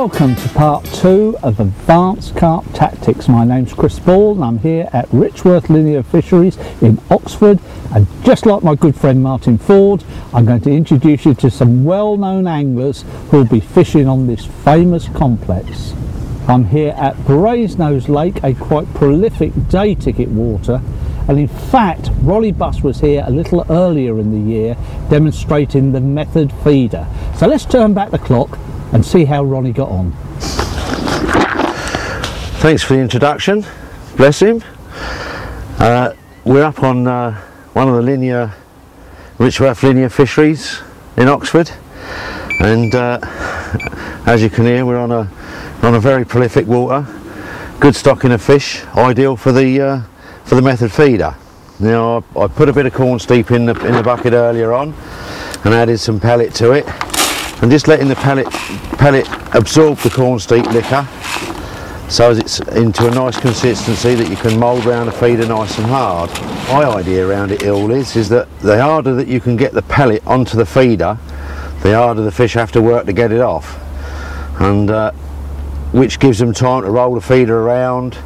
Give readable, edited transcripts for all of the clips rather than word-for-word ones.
Welcome to part 2 of Advanced Carp Tactics. My name's Chris Ball and I'm here at Richworth Linear Fisheries in Oxford, and just like my good friend Martin Ford, I'm going to introduce you to some well-known anglers who will be fishing on this famous complex. I'm here at Brasenose Lake, a quite prolific day ticket water, and in fact Ronnie Buss was here a little earlier in the year demonstrating the method feeder. So let's turn back the clock and see how Ronnie got on. Thanks for the introduction, bless him. We're up on one of the Richworth linear fisheries in Oxford, and as you can hear, we're on a very prolific water, good stocking of fish, ideal for the method feeder. Now I put a bit of corn steep in the bucket earlier on and added some pellet to it, and just letting the pellet absorb the corn steep liquor so as it's into a nice consistency that you can mould around the feeder nice and hard. My idea around it all is that the harder that you can get the pellet onto the feeder, the harder the fish have to work to get it off, and which gives them time to roll the feeder around,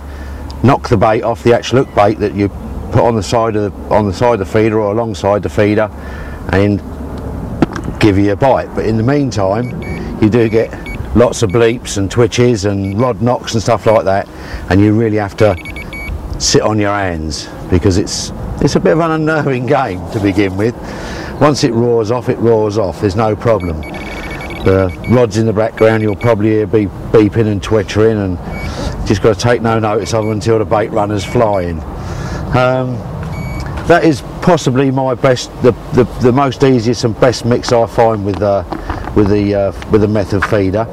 knock the bait off the actual hook bait that you put on the side of the feeder or alongside the feeder, and give you a bite. But in the meantime you do get lots of bleeps and twitches and rod knocks and stuff like that, and you really have to sit on your hands because it's a bit of an unnerving game to begin with. Once it roars off, there's no problem. The rods in the background you'll probably hear beeping and twittering, and just got to take no notice of them until the bait runner's flying. That is possibly my best, the most easiest and best mix I find with the method feeder.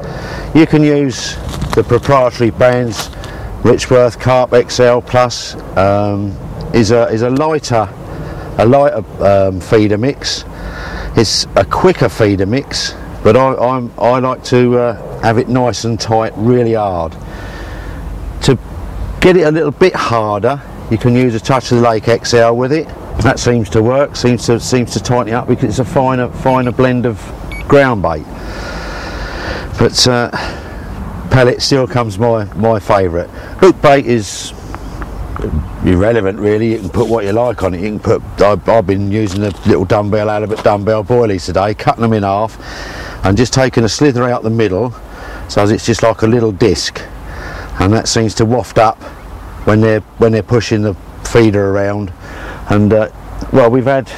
You can use the proprietary brands. Richworth Carp XL Plus is a lighter feeder mix. It's a quicker feeder mix, but I like to have it nice and tight, really hard. To get it a little bit harder, you can use a touch of the Lake XL with it. That seems to work, seems to tighten it up because it's a finer blend of ground bait. But pellet still comes my favourite. Hook bait is irrelevant really. You can put what you like on it. You can put. I've been using the little dumbbell boilies today, cutting them in half, and just taking a slither out the middle, so it's just like a little disc, and that seems to waft up when they're pushing the feeder around. And well, we've had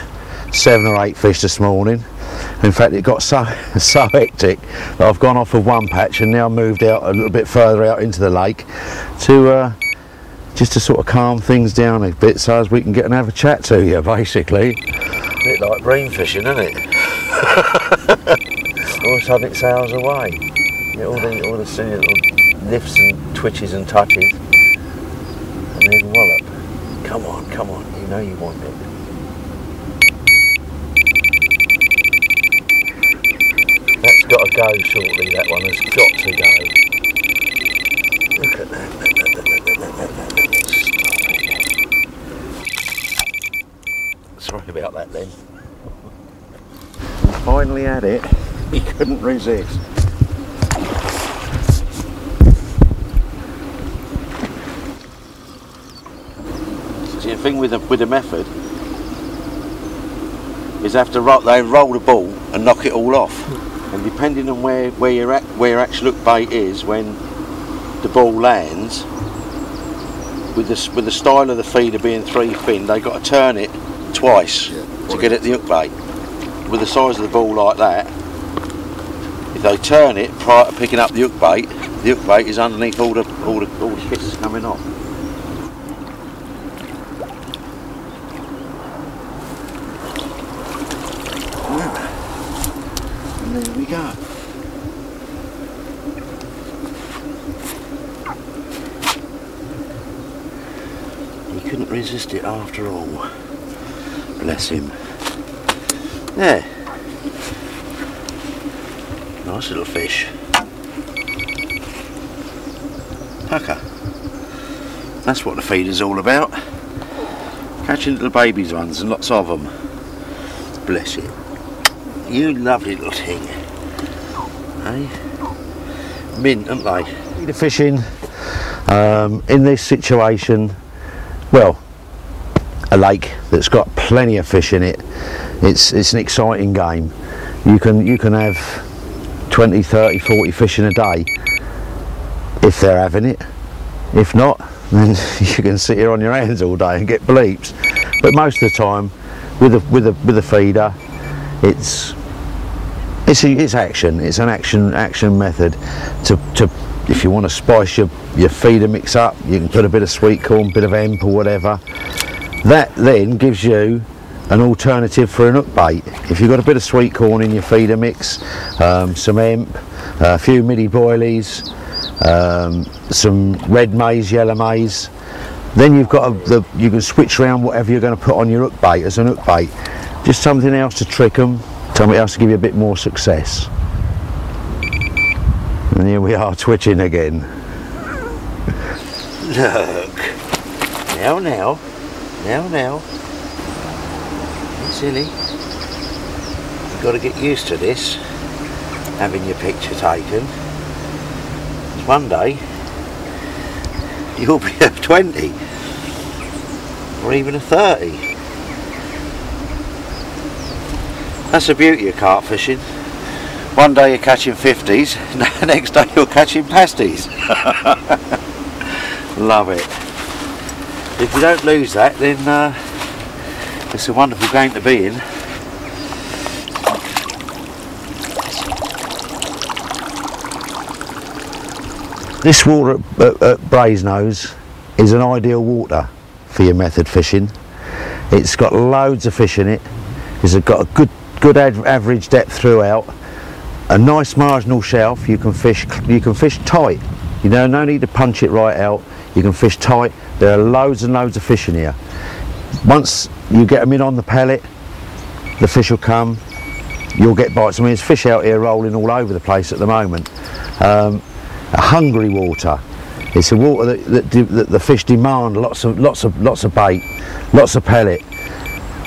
7 or 8 fish this morning. In fact, it got so hectic that I've gone off of one patch and now moved out a little bit further out into the lake to just to sort of calm things down a bit, so as we can get and have a chat to you, basically. A bit like bream fishing, isn't it? All of a sudden it sails away. You get all the silly little lifts and twitches and touches, and then wallop. Come on, you know you want it. That's got to go shortly, that one has got to go. Look at that. Stop it. Sorry about that then. We finally had it. He couldn't resist. See, the thing with the method is they roll the ball and knock it all off. And depending on where your actual hook bait is when the ball lands, with the style of the feeder being 3 fin, they've got to turn it twice to get at the hook bait. With the size of the ball like that, if they turn it prior to picking up the hook bait is underneath all the kisses coming off. There we go. He couldn't resist it after all. Bless him. There. Nice little fish. Pucker. That's what the feeder's all about. Catching little babies ones, and lots of them. Bless it. You lovely little thing. Hey? mint, aren't they? The fishing in this situation, well, a lake that's got plenty of fish in it, it's an exciting game. You can have 20, 30, 40 fish in a day if they're having it. If not, then you can sit here on your hands all day and get bleeps. But most of the time, with a feeder, it's action. It's an action method. To if you want to spice your feeder mix up, you can put a bit of sweet corn, bit of hemp or whatever. That then gives you an alternative for an hook bait. If you've got a bit of sweet corn in your feeder mix, some hemp, a few midi boilies, some red maize, yellow maize, then you've got you can switch around whatever you're going to put on your hook bait as an hook bait. Just something else to trick them, something else to give you a bit more success. And here we are twitching again. Look, now, it's silly. You've got to get used to this, having your picture taken. One day you'll be a 20 or even a 30. That's the beauty of carp fishing. One day you're catching 50s, the next day you're catching pasties. Love it. If you don't lose that, then it's a wonderful game to be in. This water at Brasenose is an ideal water for your method fishing. It's got loads of fish in it. It's got a good average depth throughout. A nice marginal shelf. You can fish tight. You know, no need to punch it right out. You can fish tight. There are loads and loads of fish in here. Once you get them in on the pellet, the fish will come. You'll get bites. I mean, there's fish out here rolling all over the place at the moment. A hungry water. It's a water that the fish demand lots of bait, lots of pellet.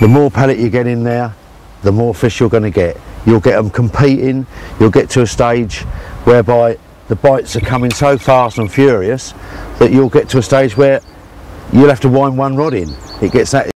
The more pellet you get in there, the more fish you're going to get. You'll get them competing. You'll get to a stage whereby the bites are coming so fast and furious that you'll get to a stage where you'll have to wind one rod in. It gets that.